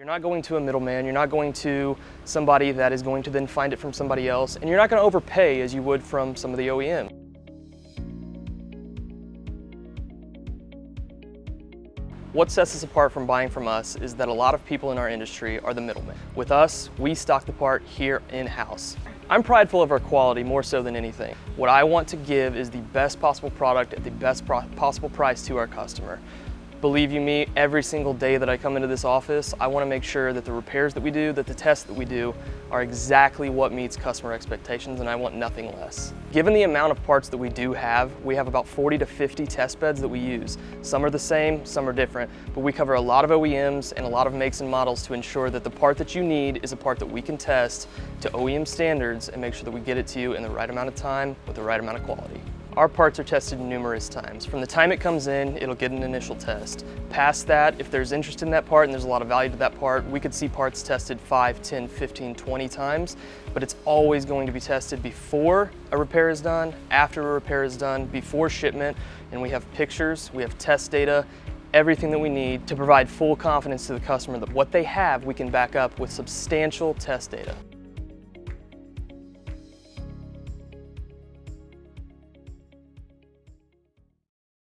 You're not going to a middleman, you're not going to somebody that is going to then find it from somebody else, and you're not going to overpay as you would from some of the OEM. What sets us apart from buying from us is that a lot of people in our industry are the middlemen. With us, we stock the part here in-house. I'm prideful of our quality more so than anything. What I want to give is the best possible product at the best possible price to our customer. Believe you me, every single day that I come into this office, I want to make sure that the repairs that we do, that the tests that we do are exactly what meets customer expectations, and I want nothing less. Given the amount of parts that we do have, we have about 40 to 50 test beds that we use. Some are the same, some are different, but we cover a lot of OEMs and a lot of makes and models to ensure that the part that you need is a part that we can test to OEM standards and make sure that we get it to you in the right amount of time with the right amount of quality. Our parts are tested numerous times. From the time it comes in, it'll get an initial test. Past that, if there's interest in that part and there's a lot of value to that part, we could see parts tested 5, 10, 15, 20 times, but it's always going to be tested before a repair is done, after a repair is done, before shipment, and we have pictures, we have test data, everything that we need to provide full confidence to the customer that what they have we can back up with substantial test data.